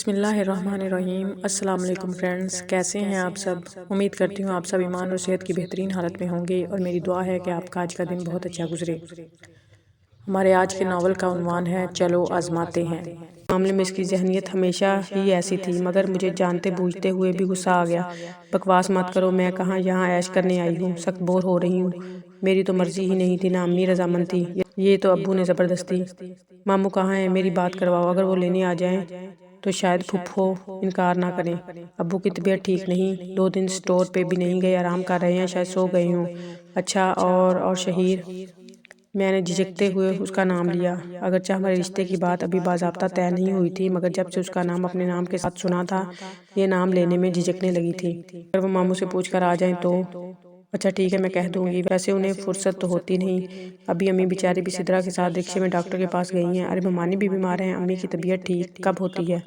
बिस्मिल्लाहिर्रहमानिर्रहीम। अस्सलाम वालेकुम फ्रेंड्स, कैसे हैं आप सब। उम्मीद करती हूँ आप सब ईमान और सेहत की बेहतरीन हालत में होंगे और मेरी दुआ है कि आपका आज का दिन बहुत अच्छा गुजरे। हमारे आज के नावल का उन्वान है चलो आजमाते हैं। मामले में इसकी जहनीत हमेशा ही ऐसी थी, मगर मुझे जानते बूझते हुए भी गुस्सा आ गया। बकवास मत करो, मैं कहाँ यहाँ ऐश करने आई हूँ, सख्त बोर हो रही हूँ। मेरी तो मर्जी ही नहीं थी, ना अम्मी रजामंद थी, ये तो अब्बू ने ज़बरदस्ती। मामू कहाँ है, मेरी बात करवाओ, अगर वो लेने आ जाएं तो शायद फुफ्फो इनकार ना करें। अब्बू की तबीयत ठीक नहीं, 2 दिन स्टोर पे भी नहीं गए, आराम कर रहे हैं, शायद सो गए हूँ। अच्छा, और शहीर। मैंने झिझकते हुए उसका नाम लिया। अगरचे हमारे रिश्ते की बात अभी बाज़ाब्ता तय नहीं हुई थी, मगर जब से उसका नाम अपने नाम के साथ सुना था, ये नाम लेने में झिझकने लगी थी। अगर वो मामू से पूछ कर आ जाएं तो अच्छा ठीक है, मैं कह दूंगी। वैसे उन्हें फुर्सत तो होती नहीं। अभी अम्मी बेचारी भी सिद्रा के साथ रिक्शे में डॉक्टर के पास गई हैं। अरे ममानी भी बीमार हैं, अम्मी की तबीयत ठीक कब होती है,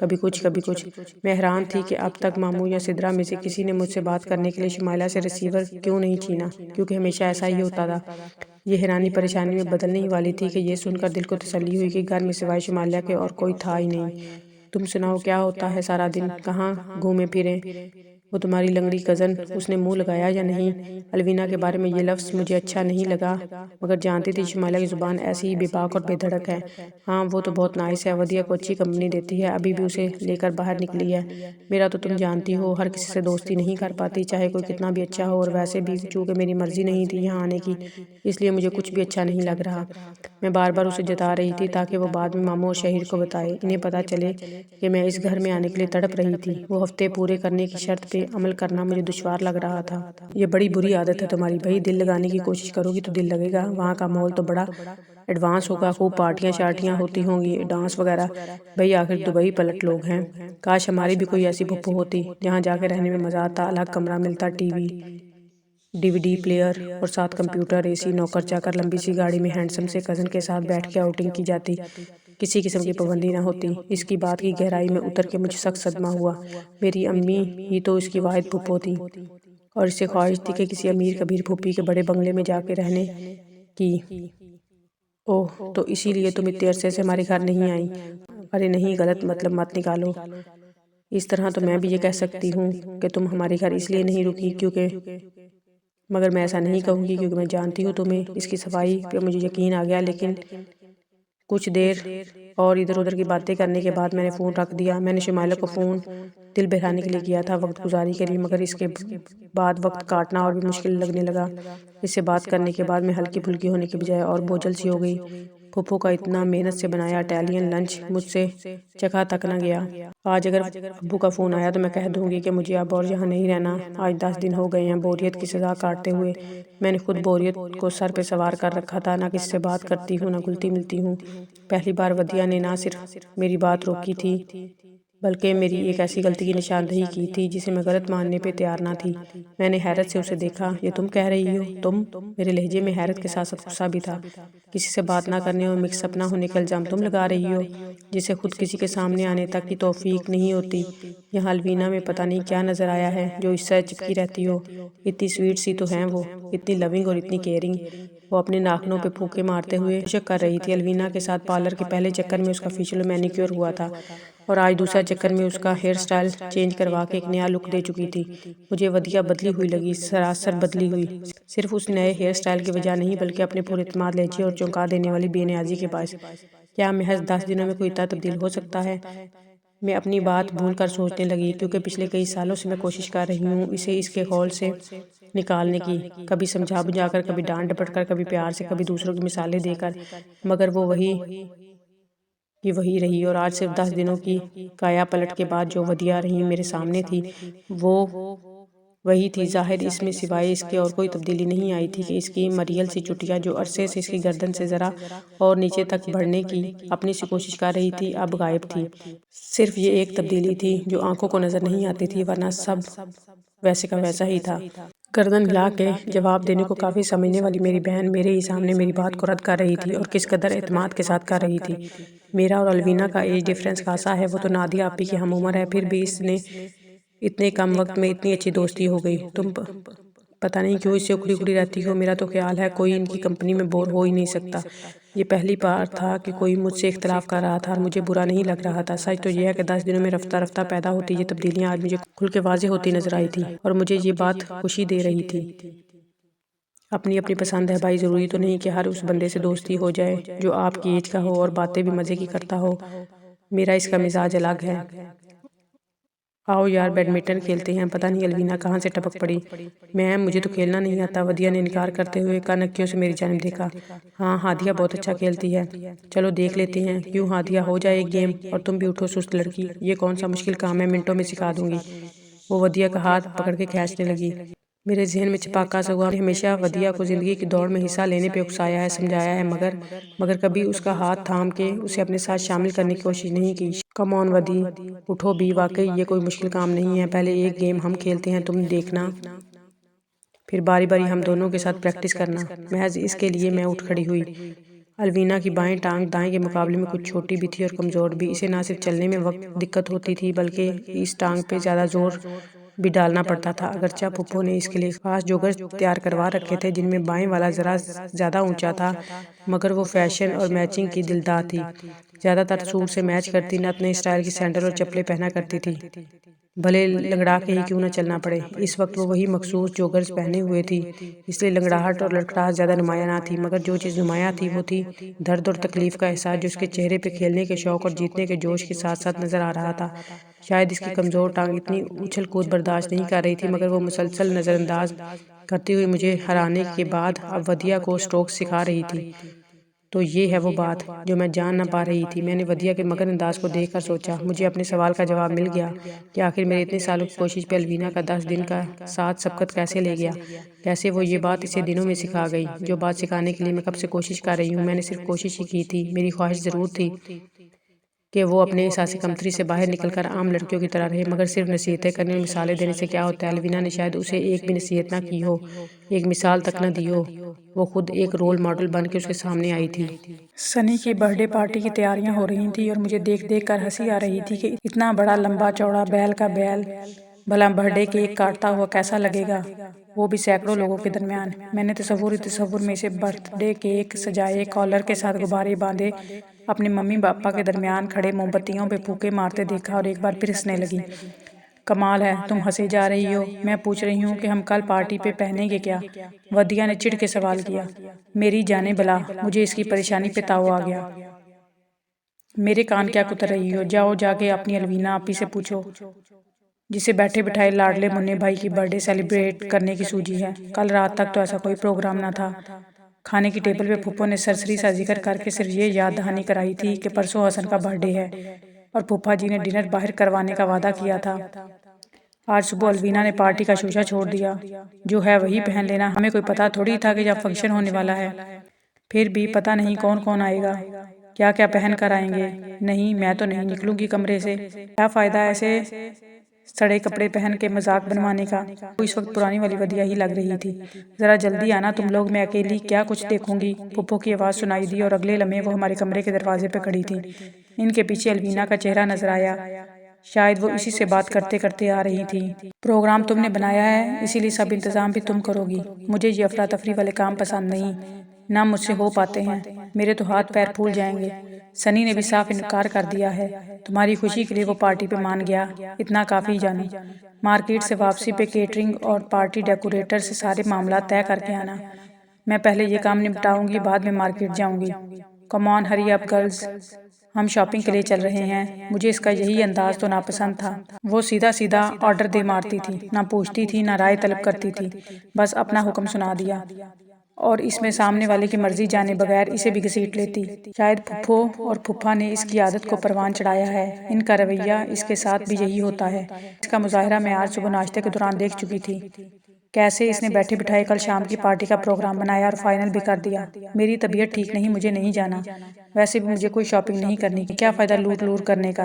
कभी कुछ कभी कुछ। मैं हैरान थी कि अब तक मामू या सिद्रा में से किसी ने मुझसे बात करने के लिए शुमाइला से रिसीवर क्यों नहीं छीना, क्योंकि हमेशा ऐसा ही होता था। ये हैरानी परेशानी में बदलने ही वाली थी कि ये सुनकर दिल को तसल्ली हुई कि घर में सिवाय शुमाइला के और कोई था ही नहीं। तुम सुनाओ, क्या होता है सारा दिन, कहाँ घूमे फिरे, वो तुम्हारी लंगड़ी कज़न, उसने मुंह लगाया या नहीं। अलवीना के बारे में ये लफ्ज़ मुझे अच्छा नहीं लगा, मगर जानती थी शुमाइला की ज़ुबान ऐसी ही बेबाक और बेधड़क है। हाँ, वो तो बहुत नाइस है, वदिया को अच्छी कंपनी देती है, अभी भी उसे लेकर बाहर निकली है। मेरा तो तुम जानती हो, हर किसी से दोस्ती नहीं कर पाती, चाहे कोई कितना भी अच्छा हो। और वैसे भी चूँकि मेरी मर्जी नहीं थी यहाँ आने की, इसलिए मुझे कुछ भी अच्छा नहीं लग रहा। मैं बार बार उसे जता रही थी ताकि वो बाद में मामू और शहीर को बताए, इन्हें पता चले कि मैं इस घर में आने के लिए तड़प रही थी। वो हफ्ते पूरे करने की शर्त पे अमल करना मुझे दुश्वार लग रहा था। ये बड़ी बुरी आदत है तुम्हारी भाई, दिल लगाने की कोशिश करोगी तो दिल लगेगा। वहाँ का माहौल तो बड़ा एडवांस होगा, खूब पार्टियाँ शार्टियाँ होती होंगी, डांस वगैरह। भाई आखिर दुबई पलट लोग हैं। काश हमारी भी कोई ऐसी फुप्पो होती जहाँ जाके रहने में मज़ा आता, अलग कमरा मिलता, टीवी डीवीडी प्लेयर और साथ कंप्यूटर, एसी, नौकर चाकर, लंबी सी गाड़ी में हैंडसम से कज़न के साथ बैठ के आउटिंग की जाती, किसी किस्म की पाबंदी ना होती। इसकी बात की गहराई में उतर के मुझे सख्त सदमा हुआ। मेरी अम्मी ही तो इसकी वाहिद फुप्पो थी और इससे ख्वाहिश थी कि किसी अमीर कबीर फूफी के बड़े बंगले में जाके रहने की। ओह, तो इसीलिए तुम इतने अरसे से हमारे घर नहीं आई। अरे नहीं, गलत मतलब मत निकालो। इस तरह तो मैं भी ये कह सकती हूँ कि तुम हमारे घर इसलिए नहीं रुकी क्योंकि, मगर मैं ऐसा नहीं कहूँगी क्योंकि मैं जानती हूँ तुम्हें। इसकी सफाई पे मुझे यकीन आ गया, लेकिन कुछ देर और इधर उधर की बातें करने के बाद मैंने फ़ोन रख दिया। मैंने शुमाइला को फ़ोन दिल बहलाने के लिए किया था, वक्त गुजारी के लिए, मगर इसके बाद वक्त काटना और भी मुश्किल लगने लगा। इससे बात करने के बाद मैं हल्की फुल्की होने के बजाय और बोझल सी हो गई। फूफो का इतना मेहनत से बनाया इटालियन लंच मुझसे चखा तक न गया। आज अगर अब्बू का फ़ोन आया तो मैं कह दूंगी कि मुझे अब और यहाँ नहीं रहना। आज 10 दिन हो गए हैं बोरियत की सज़ा काटते हुए। मैंने खुद बोरियत को सर पे सवार कर रखा था, ना किसी से बात करती हूँ, ना घुलती मिलती हूँ। पहली बार वदिया ने ना सिर्फ मेरी बात रोकी थी, बल्कि मेरी एक ऐसी गलती की निशानदेही की थी जिसे मैं गलत मानने पे तैयार ना थी। मैंने हैरत से उसे देखा। ये तुम कह रही हो? तुम? मेरे लहजे में हैरत के साथ साथ गुस्सा भी था। किसी से बात ना करने और मिक्सअप ना होने का इल्ज़ाम तुम लगा रही हो, जिसे खुद किसी के सामने आने तक की तौफीक नहीं होती। यहाँ अलवीना में पता नहीं क्या नज़र आया है जो इससे चिपकी रहती हो। इतनी स्वीट सी तो हैं वो, इतनी लविंग और इतनी केयरिंग। वो अपने नाखनों पे फूंके मारते हुए शक कर रही थी। अलवीना के साथ पार्लर के पहले चक्कर में उसका फेशियल मैनिक्योर हुआ था और आज दूसरा चक्कर में उसका हेयर स्टाइल चेंज करवा के एक नया लुक दे चुकी थी। मुझे वदिया बदली हुई लगी, सरासर बदली हुई। सिर्फ उस नए हेयर स्टाइल की वजह नहीं, बल्कि अपने पुरइत्माद लहजे और चौंका देने वाली बेनियाजी के बायस। क्या महज 10 दिनों में कोई इतना तब्दील हो सकता है? मैं अपनी बात भूल कर सोचने लगी, क्योंकि पिछले कई सालों से मैं कोशिश कर रही हूँ इसे इसके हौल से निकालने की, कभी समझा बुझाकर, कभी डांट डपट कर, कभी प्यार से, कभी दूसरों की मिसालें देकर, मगर वो वही की वही रही। और आज सिर्फ 10 दिनों की काया पलट के बाद जो वदिया रही मेरे सामने थी, वो वही थी। जाहिर इसमें सिवाय इसके और कोई तब्दीली नहीं आई थी कि इसकी मरियल सी चुटिया जो अरसे से इसकी गर्दन से ज़रा और नीचे तक बढ़ने की अपनी सी कोशिश कर रही थी, अब गायब थी। सिर्फ ये एक तब्दीली थी जो आंखों को नज़र नहीं आती थी, वरना सब वैसे का वैसा ही था। गर्दन हिला के जवाब देने को काफ़ी समझने वाली मेरी बहन मेरे ही सामने मेरी बात को रद्द कर रही थी, और किस कदर एतमाद के साथ कर रही थी। मेरा और अलवीना का एज डिफरेंस खासा है। वो तो नादिया आपी की हम उम्र है, फिर भी इसने इतने कम वक्त में इतनी अच्छी दोस्ती हो गई। तुम पता नहीं क्यों इससे उखड़ी उखड़ी रहती हो। मेरा तो ख्याल है कोई इनकी कंपनी में बोर हो ही नहीं सकता। ये पहली बार था कि कोई मुझसे इख्तलाफ कर रहा था और मुझे बुरा नहीं लग रहा था। सच तो यह है कि 10 दिनों में रफ्ता रफ्ता पैदा होती ये तब्दीलियां आज मुझे खुल के वाज़ेह होती नजर आई थी और मुझे ये बात खुशी दे रही थी। अपनी अपनी पसंद है भाई, ज़रूरी तो नहीं कि हर उस बंदे से दोस्ती हो जाए जो आपकी एज का हो और बातें भी मज़े की करता हो। मेरा इसका मिजाज अलग है। आओ यार बैडमिंटन खेलते हैं। पता नहीं अलवीना कहाँ से टपक पड़ी। मुझे तो खेलना नहीं आता। वदिया ने इनकार करते हुए कनक्कियों से मेरी जानिब देखा। हाँ, हादिया बहुत अच्छा खेलती है। चलो देख लेते हैं। क्यों हादिया, हो जाए एक गेम। और तुम भी उठो सुस्त लड़की, ये कौन सा मुश्किल काम है, मिनटों में सिखा दूंगी। वो वदिया का हाथ पकड़ के खींचने लगी। मेरे जहन में छपाका सा हुआ। हमेशा वदिया को जिंदगी की दौड़ में हिस्सा लेने पे उकसाया है, समझाया है, मगर कभी उसका हाथ थाम के उसे अपने साथ शामिल करने की कोशिश नहीं की। कम ऑन वदी, उठो भी। वाकई ये कोई मुश्किल काम नहीं है। पहले एक गेम हम खेलते हैं, तुम देखना, फिर बारी बारी हम दोनों के साथ प्रैक्टिस करना। महज इसके लिए मैं उठ खड़ी हुई। अलवीना की बाएं टांग दाएं के मुकाबले में कुछ छोटी भी थी और कमज़ोर भी। इसे ना सिर्फ चलने में वक्त दिक्कत होती थी बल्कि इस टांग पे ज़्यादा जोर भी डालना पड़ता था। अगरचा पुप्पो ने इसके लिए खास जोगर्स तैयार करवा रखे थे जिनमें बाएं वाला ज़रा ज़्यादा ऊंचा था, मगर वो फैशन और मैचिंग की दिलदार थी। ज़्यादातर सूट से मैच करती, नत नए स्टाइल की सैंडल और चप्पलें पहना करती थी, भले लंगड़ा के ही क्यों न चलना पड़े। इस वक्त वो वही मखसूस जोगर्स पहने हुए थी, इसलिए लंगड़ाहट और लड़खड़ाहट ज़्यादा नुमाया ना थी। मगर जो चीज़ नुमाया थी वो थी दर्द और तकलीफ का एहसास, जो उसके चेहरे पे खेलने के शौक और जीतने के जोश के साथ साथ नजर आ रहा था। शायद इसकी कमज़ोर टांग इतनी उछल कूद बर्दाश्त नहीं कर रही थी, मगर वो मुसलसल नज़रअंदाज करती हुई मुझे हराने के बाद अब वदिया को स्ट्रोक सिखा रही थी। तो ये है वो बात जो मैं जान ना पा रही थी। मैंने वदिया के मगन अंदाज को देखकर सोचा, मुझे अपने सवाल का जवाब मिल गया कि आखिर मेरे इतने सालों की कोशिश पे अलवीना का 10 दिन का साथ सबकत कैसे ले गया। कैसे वो ये बात इसे दिनों में सिखा गई, जो बात सिखाने के लिए मैं कब से कोशिश कर रही हूँ। मैंने सिर्फ कोशिश ही की थी। मेरी ख्वाहिश ज़रूर थी कि वो अपने एहसासी कमतरी से बाहर निकलकर आम लड़कियों की तरह रहे, मगर सिर्फ नसीहतें करने और मिसालें देने से क्या होता है। अलवीना ने शायद उसे एक भी नसीहत ना की हो, एक मिसाल तक न दी हो। वो खुद एक रोल मॉडल बन के उसके सामने आई थी। सनी की बर्थडे पार्टी की तैयारियां हो रही थी और मुझे देख देख कर हंसी आ रही थी कि इतना बड़ा लंबा चौड़ा बैल का बैल भला बर्थडे केक काटता हुआ कैसा लगेगा, वो भी सैकड़ों लोगों के दरमियान। मैंने तस्वुर में इसे बर्थडे केक सजाए, कॉलर के साथ गुब्बारे बांधे, अपने मम्मी पापा के दरमियान खड़े मोमबत्तियों पे फूके मारते देखा और एक बार फिर हंसने लगी। कमाल है, तुम हंसे जा रही हो। मैं पूछ रही हूँ कि हम कल पार्टी पे पहनेंगे क्या? वदिया ने चिढ़ के सवाल किया। मेरी जाने भला, मुझे इसकी परेशानी पे ताव आ गया। मेरे कान क्या कुतर रही हो? जाओ जाके अपनी अलवीना आपी से पूछो, जिसे बैठे बिठाए लाडले मुन्ने भाई की बर्थडे सेलिब्रेट करने की सूझी है। कल रात तक तो ऐसा कोई प्रोग्राम ना था। खाने की टेबल पे फूफो ने सरसरी सा जिक्र करके सिर्फ ये याद दहानी कराई थी कि परसों हसन का बर्थडे है और फूफा जी ने डिनर बाहर करवाने का वादा किया था। आज सुबह अलवीना ने पार्टी का शोशा छोड़ दिया। जो है वही पहन लेना, हमें कोई पता थोड़ी था कि जब फंक्शन होने वाला है। फिर भी पता नहीं कौन कौन आएगा, क्या क्या पहन कर आएंगे। नहीं, मैं तो नहीं निकलूंगी कमरे से। क्या फायदा ऐसे सड़े कपड़े पहन के मजाक बनवाने का। वो इस वक्त पुरानी वाली वदिया ही लग रही थी। जरा जल्दी आना तुम लोग, मैं अकेली क्या कुछ देखूंगी। पुप्पो की आवाज़ सुनाई दी और अगले लम्हे वो हमारे कमरे के दरवाजे पे खड़ी थी। इनके पीछे अलवीना का चेहरा नजर आया। शायद वो इसी से बात करते करते आ रही थी। प्रोग्राम तुमने बनाया है, इसीलिए सब इंतजाम भी तुम करोगी। मुझे ये अफरा तफरी वाले काम पसंद नहीं, ना मुझसे हो पाते हैं। मेरे तो हाथ पैर फूल जाएंगे। सनी ने भी साफ इनकार कर दिया है। तुम्हारी खुशी के लिए वो पार्टी पे मान गया, इतना काफी जानू। मार्केट से वापसी पे केटरिंग और पार्टी डेकोरेटर से सारे मामला तय करके आना। मैं पहले ये काम निपटाऊंगी, बाद में मार्केट जाऊंगी। Come on, hurry up girls, हम शॉपिंग के लिए चल रहे हैं। मुझे इसका यही अंदाज तो नापसंद था। वो सीधा सीधा ऑर्डर दे मारती थी, ना पूछती थी ना राय तलब करती थी, बस अपना हुक्म सुना दिया और इसमें सामने वाले की मर्जी जाने बगैर इसे भी घसीट लेती। शायद फुफ्फो और फुफ्फा ने इसकी आदत को परवान चढ़ाया है। इनका रवैया इसके साथ भी यही होता है। इसका मुजाहरा मैं आज सुबह नाश्ते के दौरान देख चुकी थी। कैसे इसने बैठे बिठाए कल शाम की पार्टी का प्रोग्राम बनाया और फाइनल भी कर दिया। मेरी तबीयत ठीक नहीं, मुझे नहीं जाना। वैसे भी मुझे कोई शॉपिंग नहीं करनी, क्या फायदा लूट लूट करने का।